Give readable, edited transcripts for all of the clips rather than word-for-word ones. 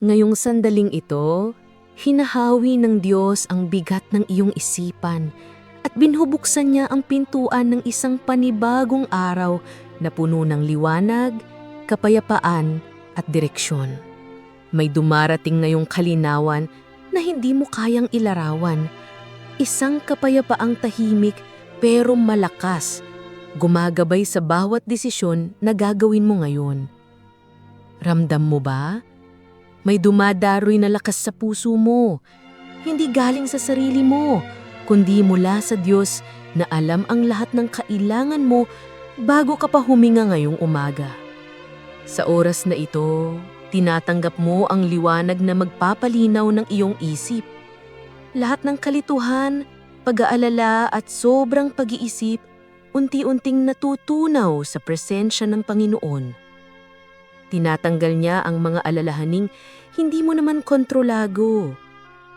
Ngayong sandaling ito, hinahawi ng Diyos ang bigat ng iyong isipan at binubuksan niya ang pintuan ng isang panibagong araw na puno ng liwanag, kapayapaan at direksyon. May dumarating ngayong kalinawan na hindi mo kayang ilarawan. Isang kapayapaang tahimik pero malakas, gumagabay sa bawat desisyon na gagawin mo ngayon. Ramdam mo ba? May dumadaroy na lakas sa puso mo. Hindi galing sa sarili mo, kundi mula sa Diyos na alam ang lahat ng kailangan mo bago ka pa huminga ngayong umaga. Sa oras na ito, tinatanggap mo ang liwanag na magpapalinaw ng iyong isip. Lahat ng kalituhan, pag-aalala at sobrang pag-iisip, unti-unting natutunaw sa presensya ng Panginoon. Tinatanggal niya ang mga alalahaning hindi mo naman kontrolado.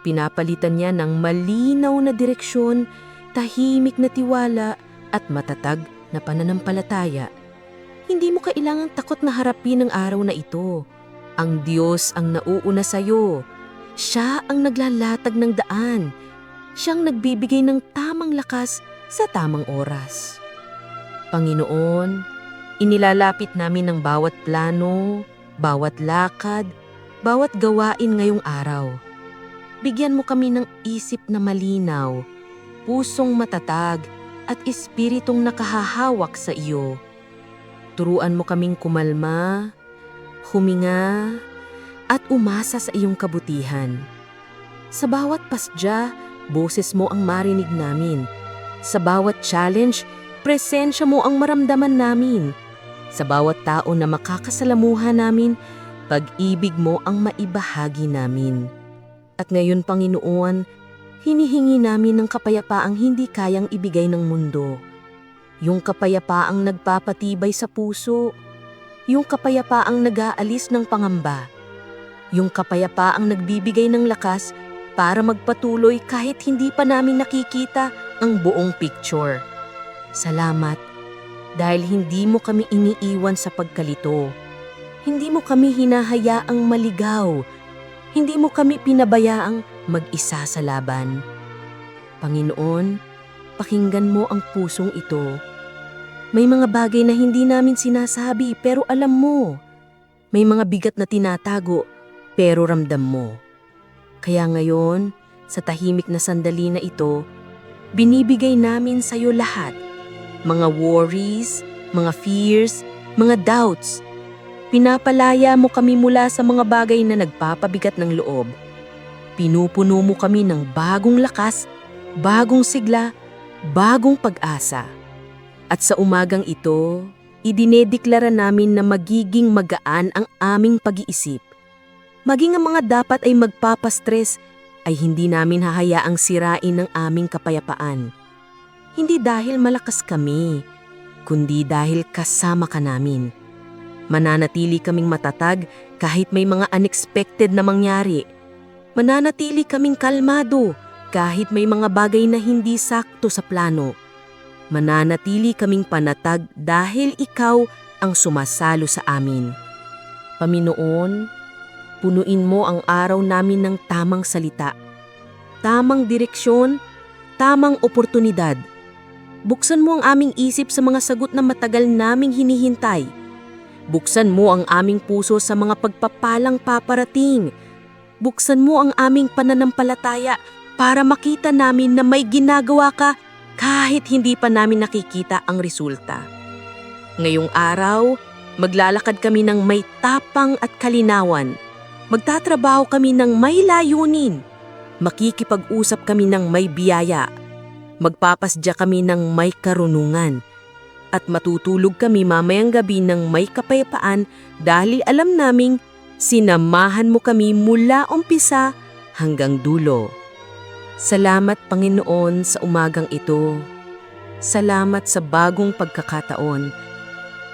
Pinapalitan niya ng malinaw na direksyon, tahimik na tiwala at matatag na pananampalataya. Hindi mo kailangang takot na harapin ang araw na ito. Ang Diyos ang nauuna sa iyo. Siya ang naglalatag ng daan. Siyang nagbibigay ng tamang lakas sa tamang oras. Panginoon, inilalapit namin ang bawat plano, bawat lakad, bawat gawain ngayong araw. Bigyan mo kami ng isip na malinaw, pusong matatag at espiritong nakahahawak sa iyo. Turuan mo kaming kumalma, huminga, at umasa sa iyong kabutihan. Sa bawat pasya, boses mo ang marinig namin. Sa bawat challenge, presensya mo ang maramdaman namin. Sa bawat tao na makakasalamuha namin, pag-ibig mo ang maibahagi namin. At ngayon, Panginoon, hinihingi namin ng kapayapaang hindi kayang ibigay ng mundo. Yung kapayapaang nagpapatibay sa puso, yung kapayapaang nag-aalis ng pangamba, yung kapayapaang nagbibigay ng lakas para magpatuloy kahit hindi pa namin nakikita ang buong picture. Salamat. Dahil hindi mo kami iniiwan sa pagkalito. Hindi mo kami hinahayaang maligaw. Hindi mo kami pinabayaang mag-isa sa laban. Panginoon, pakinggan mo ang pusong ito. May mga bagay na hindi namin sinasabi pero alam mo. May mga bigat na tinatago pero ramdam mo. Kaya ngayon, sa tahimik na sandali na ito, binibigay namin sa iyo lahat. Mga worries, mga fears, mga doubts. Pinapalaya mo kami mula sa mga bagay na nagpapabigat ng loob. Pinupuno mo kami ng bagong lakas, bagong sigla, bagong pag-asa. At sa umagang ito, idinedeklara namin na magiging magaan ang aming pag-iisip. Maging ang mga dapat ay magpapastress ay hindi namin hahayaang sirain ang aming kapayapaan. Hindi dahil malakas kami, kundi dahil kasama ka namin. Mananatili kaming matatag kahit may mga unexpected na mangyari. Mananatili kaming kalmado kahit may mga bagay na hindi sakto sa plano. Mananatili kaming panatag dahil ikaw ang sumasalo sa amin. Panginoon, punuin mo ang araw namin ng tamang salita, tamang direksyon, tamang oportunidad. Buksan mo ang aming isip sa mga sagot na matagal naming hinihintay. Buksan mo ang aming puso sa mga pagpapalang paparating. Buksan mo ang aming pananampalataya para makita namin na may ginagawa ka kahit hindi pa namin nakikita ang resulta. Ngayong araw, maglalakad kami ng may tapang at kalinawan. Magtatrabaho kami ng may layunin. Makikipag-usap kami ng may biyaya. Magpapasya kami ng may karunungan. At matutulog kami mamayang gabi ng may kapayapaan dahil alam naming sinamahan mo kami mula umpisa hanggang dulo. Salamat, Panginoon, sa umagang ito. Salamat sa bagong pagkakataon.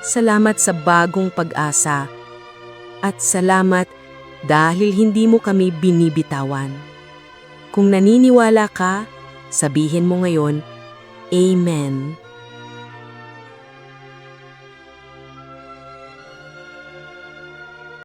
Salamat sa bagong pag-asa. At salamat dahil hindi mo kami binibitawan. Kung naniniwala ka, sabihin mo ngayon, Amen.